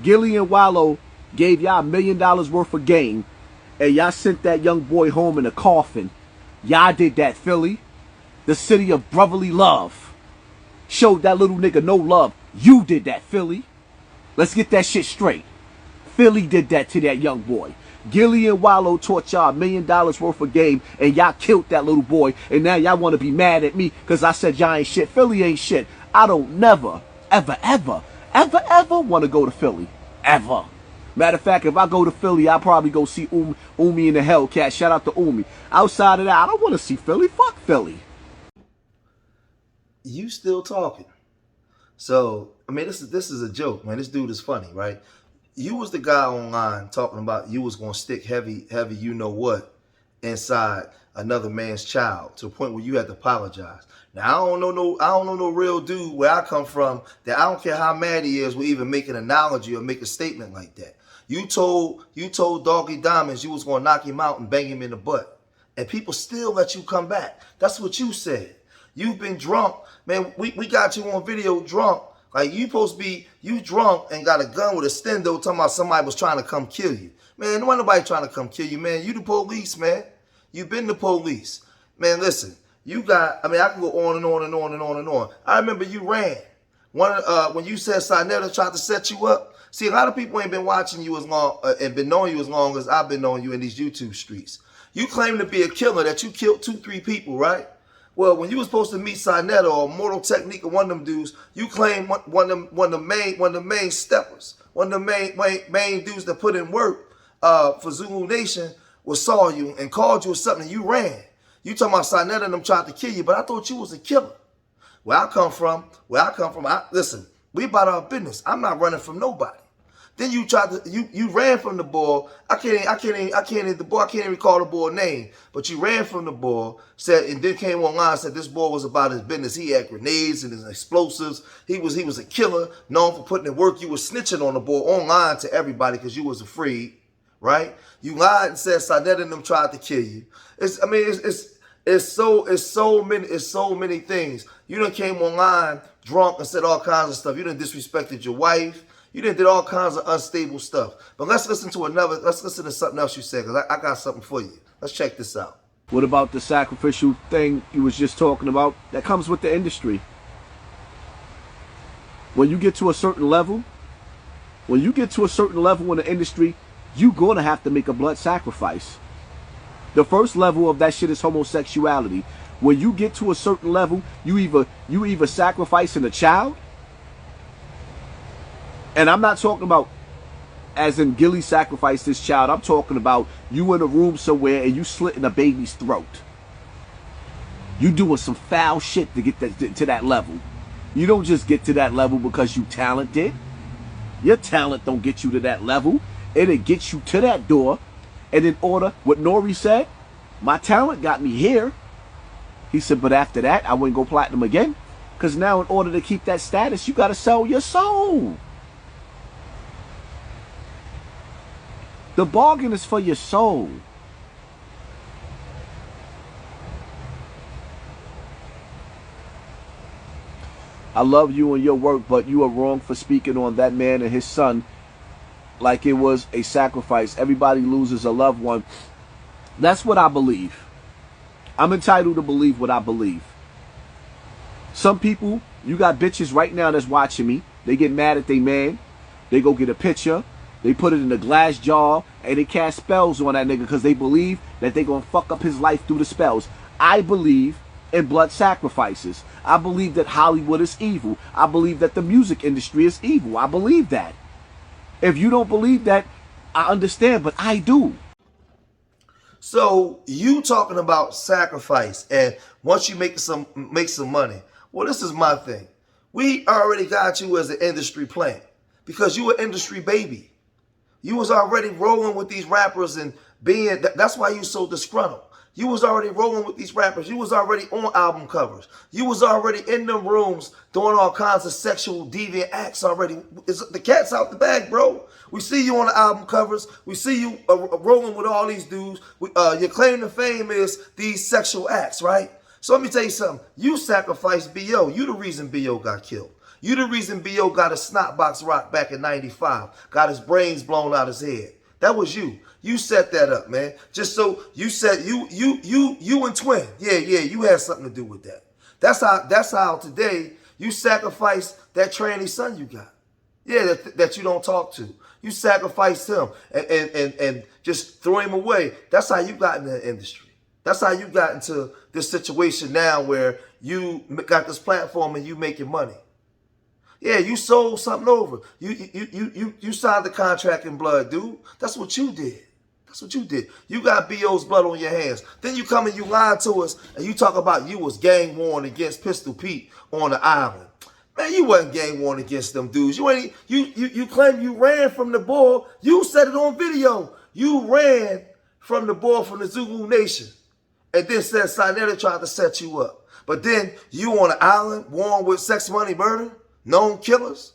Gillie and Wallow gave y'all $1 million worth of game, and y'all sent that young boy home in a coffin. Y'all did that, Philly. The city of brotherly love. Showed that little nigga no love. You did that, Philly. Let's get that shit straight. Philly did that to that young boy. Gillie and Wallow taught y'all $1 million worth of game, and y'all killed that little boy, and now y'all want to be mad at me because I said y'all ain't shit. Philly ain't shit. I don't never, ever, ever, ever, ever want to go to Philly. Ever. Matter of fact, if I go to Philly, I'll probably go see Umi and the Hellcat. Shout out to Umi. Outside of that, I don't want to see Philly. Fuck Philly. You still talking. So, I mean, this is a joke, man. This dude is funny, right? You was the guy online talking about you was going to stick heavy, you know what, inside another man's child to the point where you had to apologize. Now, I don't know no real dude where I come from that I don't care how mad he is will even make an analogy or make a statement like that. You told Doggy Diamonds you was going to knock him out and bang him in the butt. And people still let you come back. That's what you said. You've been drunk. Man, we got you on video drunk. Like, you supposed to be, you drunk and got a gun with a stendo talking about somebody was trying to come kill you. Man, there wasn't nobody trying to come kill you, man. You the police, man. You been the police. Man, listen, you got, I mean, I can go on and on and on and on and on. I remember you ran. When you said Sinetta tried to set you up. See, a lot of people ain't been watching you as long and been knowing you as long as I've been knowing you in these YouTube streets. You claim to be a killer, that you killed 2-3 people, right? Well, when you was supposed to meet Sinetta or Mortal Technique or one of them dudes, you claim one of the main steppers, one of the main dudes that put in work for Zulu Nation saw you and called you or something, and you ran. You talking about Sinetta and them tried to kill you, but I thought you was a killer. Where I come from, listen, we about our business. I'm not running from nobody. Then you tried to, you ran from the ball. I can't even call the ball name, but you ran from the ball, said, and then came online and said this ball was about his business. He had grenades and his explosives. He was a killer, known for putting in work. You were snitching on the ball online to everybody because you was afraid, right? You lied and said Sinetta and them tried to kill you. It's so many things. You done came online drunk and said all kinds of stuff. You done disrespected your wife. You done did all kinds of unstable stuff. But let's listen to something else you said, because I got something for you. Let's check this out. What about the sacrificial thing you was just talking about? That comes with the industry. When you get to a certain level, in the industry, you're going to have to make a blood sacrifice. The first level of that shit is homosexuality. When you get to a certain level, you either sacrificing a child. And I'm not talking about as in Gilly sacrificed his child. I'm talking about you in a room somewhere and you slitting a baby's throat. You doing some foul shit to get to that level. You don't just get to that level because you talented. Your talent don't get you to that level. It'll get you to that door. And in order, what Nori said, my talent got me here. He said, but after that, I wouldn't go platinum again. Because now in order to keep that status, you got to sell your soul. The bargain is for your soul. I love you and your work, but you are wrong for speaking on that man and his son like it was a sacrifice. Everybody loses a loved one. That's what I believe. I'm entitled to believe what I believe. Some people, you got bitches right now that's watching me. They get mad at their man. They go get a picture. They put it in a glass jar and they cast spells on that nigga because they believe that they gonna fuck up his life through the spells. I believe in blood sacrifices. I believe that Hollywood is evil. I believe that the music industry is evil. I believe that. If you don't believe that, I understand, but I do. So you talking about sacrifice, and once you make some money, well, this is my thing. We already got you as an industry plant because you an industry baby. You was already rolling with these rappers and that's why you so disgruntled. You was already rolling with these rappers. You was already on album covers. You was already in them rooms doing all kinds of sexual deviant acts already. The cat's out the bag, bro. We see you on the album covers. We see you rolling with all these dudes. Your claim to fame is these sexual acts, right? So let me tell you something. You sacrificed B.O. You the reason B.O. got killed. You the reason B.O. got a snot box rock back in 95. Got his brains blown out his head. That was you. You set that up, man. Just so you said you and Twin. Yeah, you had something to do with that. That's how today you sacrifice that tranny son you got. Yeah, that you don't talk to. You sacrificed him and just throw him away. That's how you got in the industry. That's how you got into this situation now where you got this platform and you making money. Yeah, you sold something over. You signed the contract in blood, dude. That's what you did. That's what you did. You got B.O.'s blood on your hands. Then you come and you lie to us and you talk about you was gang warned against Pistol Pete on the island. Man, you wasn't gang warned against them dudes. You claim you ran from the ball. You said it on video. You ran from the ball from the Zulu Nation. And then said Sinetta tried to set you up. But then you on the island, warned with sex, money, murder, known killers.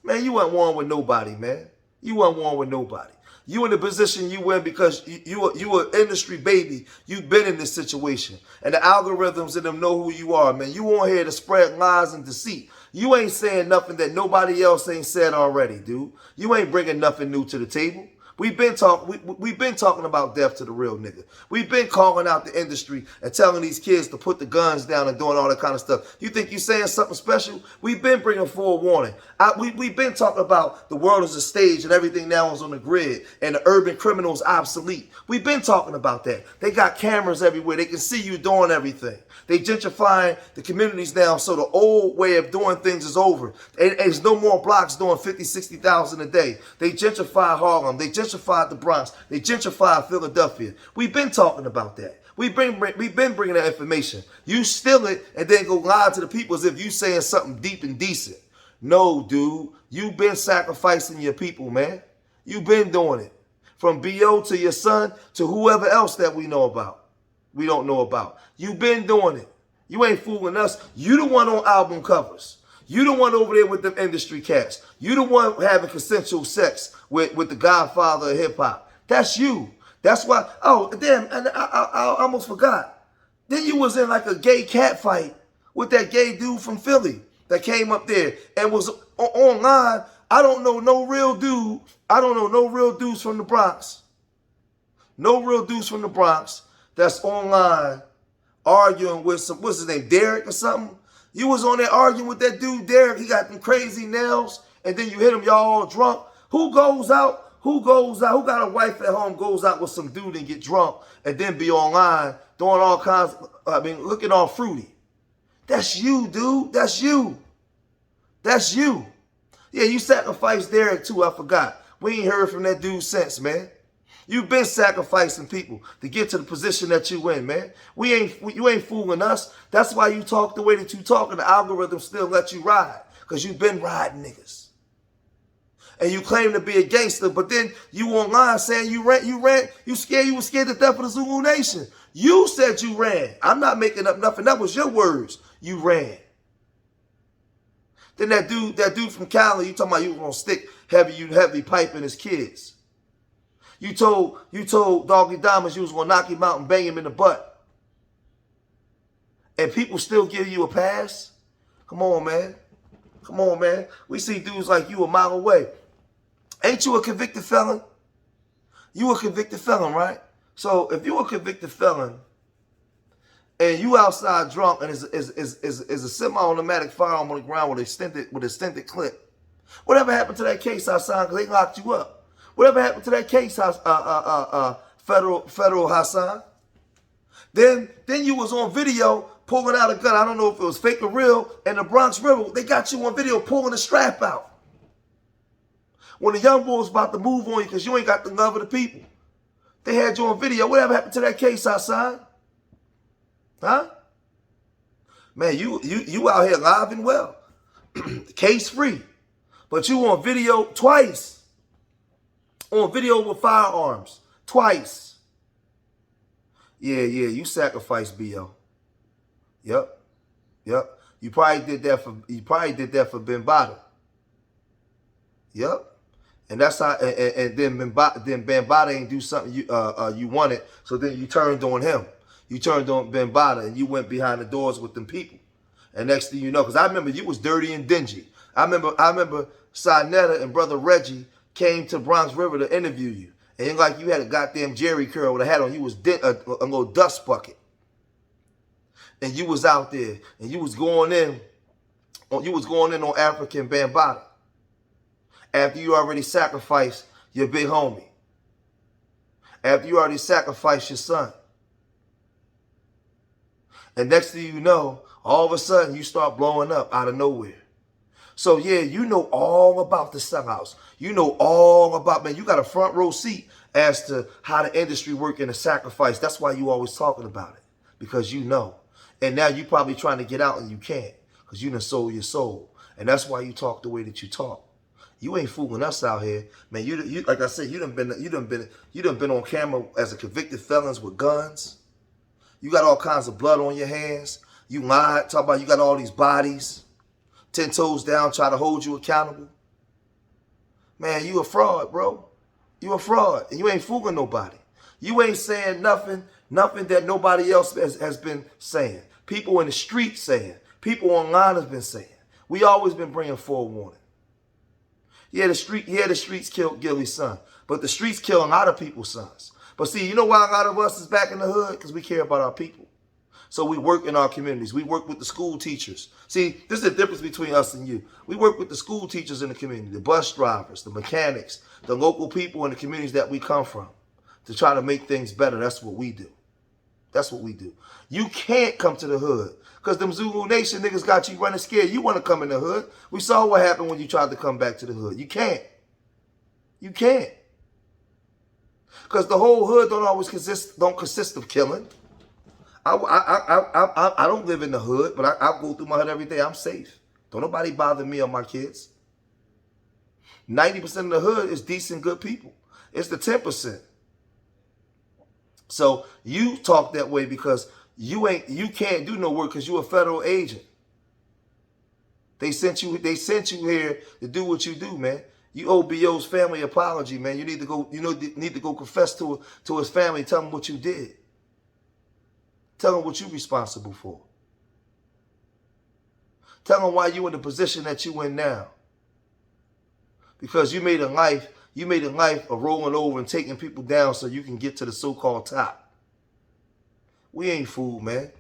Man, you wasn't warned with nobody, man. You wasn't warned with nobody. You in the position you in because you an industry baby. You've been in this situation. And the algorithms and them know who you are, man. You on here to spread lies and deceit. You ain't saying nothing that nobody else ain't said already, dude. You ain't bringing nothing new to the table. We've been talking about death to the real nigga. We've been calling out the industry and telling these kids to put the guns down and doing all that kind of stuff. You think you saying something special? We've been bringing forewarning. We've been talking about the world as a stage and everything now is on the grid and the urban criminals obsolete. We've been talking about that. They got cameras everywhere. They can see you doing everything. They gentrifying the communities now, so the old way of doing things is over. There's no more blocks doing 50, 60,000 a day. They gentrify Harlem. They gentrified the Bronx. They gentrified Philadelphia. We've been talking about that. We've been bringing that information. You steal it and then go lie to the people as if you saying something deep and decent. No, dude. You've been sacrificing your people, man. You've been doing it. From B.O. to your son to whoever else that we know about. We don't know about. You've been doing it. You ain't fooling us. You the one on album covers. You the one over there with them industry cats. You the one having consensual sex with the godfather of hip hop. That's you. That's why. Oh, damn. And I almost forgot. Then you was in like a gay cat fight with that gay dude from Philly that came up there and was online. I don't know no real dude. I don't know no real dudes from the Bronx. No real dudes from the Bronx that's online arguing with some, what's his name, Derek or something? You was on there arguing with that dude, Derek. He got them crazy nails, and then you hit him, y'all all drunk. Who goes out? Who got a wife at home, goes out with some dude and get drunk, and then be online doing all kinds, looking all fruity? That's you, dude. That's you. That's you. Yeah, you sacrificed Derek too, I forgot. We ain't heard from that dude since, man. You've been sacrificing people to get to the position that you in, man. You ain't fooling us. That's why you talk the way that you talk, and the algorithm still let you ride, because you've been riding niggas. And you claim to be a gangster, but then you online saying you ran, you were scared to death of the Zulu Nation. You said you ran. I'm not making up nothing. That was your words. You ran. Then that dude from Cali, you talking about you were gonna stick heavy pipe in his kids. You told Doggy Diamonds you was gonna knock him out and bang him in the butt. And people still give you a pass? Come on, man. Come on, man. We see dudes like you a mile away. Ain't you a convicted felon? You a convicted felon, right? So if you a convicted felon and you outside drunk and is a semi-automatic firearm on the ground with extended clip, whatever happened to that case, Hassan? Because they locked you up. Whatever happened to that case, federal Hassan? Then you was on video pulling out a gun. I don't know if it was fake or real. In the Bronx River, they got you on video pulling the strap out. When the young boy was about to move on you because you ain't got the love of the people, they had you on video. Whatever happened to that case, Hassan? Huh? Man, you out here alive and well. Case free. But you on video twice. On video with firearms. Twice. Yeah, you sacrificed B.O. Yep. You probably did that for Ben Bada. Yep. And that's how and then Ben Bada ain't do something you wanted, so then you turned on him. You turned on Ben Bada and you went behind the doors with them people. And next thing you know, because I remember you was dirty and dingy. I remember Sinetta and Brother Reggie came to Bronx River to interview you. And it like you had a goddamn Jerry curl with a hat on. You was a little dust bucket. And you was out there and you was going in on African Bambaataa after you already sacrificed your big homie. After you already sacrificed your son. And next thing you know, all of a sudden you start blowing up out of nowhere. So yeah, you know all about the sellouts. You know all about, man, you got a front row seat as to how the industry work and the sacrifice. That's why you always talking about it. Because you know. And now you probably trying to get out and you can't. Because you done sold your soul. And that's why you talk the way that you talk. You ain't fooling us out here. Man, you like I said, you done been on camera as a convicted felons with guns. You got all kinds of blood on your hands. You lied, talk about you got all these bodies. 10 toes down, try to hold you accountable. Man, you a fraud, bro. You a fraud. And you ain't fooling nobody. You ain't saying nothing that nobody else has been saying. People in the street saying. People online have been saying. We always been bringing forewarning. Yeah, the streets killed Gillie's son. But the streets kill a lot of people's sons. But see, you know why a lot of us is back in the hood? Because we care about our people. So we work in our communities. We work with the school teachers. See, this is the difference between us and you. We work with the school teachers in the community, the bus drivers, the mechanics, the local people in the communities that we come from to try to make things better. That's what we do. That's what we do. You can't come to the hood because them Zulu Nation niggas got you running scared. You want to come in the hood. We saw what happened when you tried to come back to the hood. You can't. You can't. Because the whole hood don't consist of killing. I don't live in the hood, but I go through my hood every day. I'm safe. Don't nobody bother me or my kids. 90% of the hood is decent, good people. It's the 10%. So you talk that way because you can't do no work because you're a federal agent. They sent you here to do what you do, man. You owe B.O.'s family apology, man. You need to go confess to his family, tell him what you did. Tell him what you're responsible for. Tell him why you're in the position that you're in now. Because you made a life of rolling over and taking people down so you can get to the so-called top. We ain't fooled, man.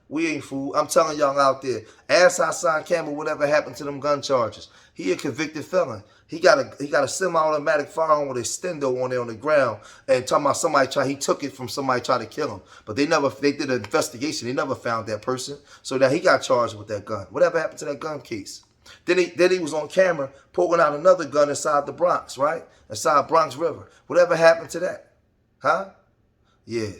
We ain't fooled. I'm telling y'all out there, ask Hassan Campbell whatever happened to them gun charges. He a convicted felon. He got a semi-automatic firearm with a stendo on there on the ground, and talking about he took it from somebody tried to kill him. But they did an investigation. They never found that person. So now he got charged with that gun. Whatever happened to that gun case? Then he was on camera pulling out another gun inside the Bronx, right? Inside Bronx River. Whatever happened to that? Huh? Yeah.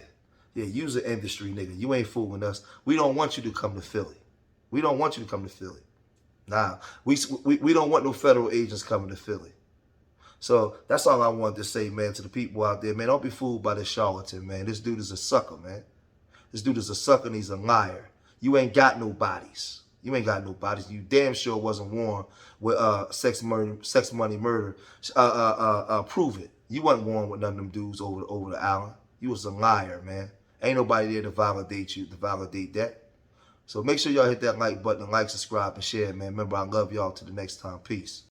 Yeah, you's an industry nigga. You ain't fooling us. We don't want you to come to Philly. We don't want you to come to Philly. Nah, we don't want no federal agents coming to Philly. So that's all I wanted to say, man, to the people out there. Man, don't be fooled by this charlatan, man. This dude is a sucker, man. This dude is a sucker and he's a liar. You ain't got no bodies. You ain't got no bodies. You damn sure wasn't warned with sex money murder. Prove it. You wasn't warned with none of them dudes over the island. You was a liar, man. Ain't nobody there to validate you, to validate that. So make sure y'all hit that like button, like, subscribe, and share, man. Remember, I love y'all. Till the next time. Peace.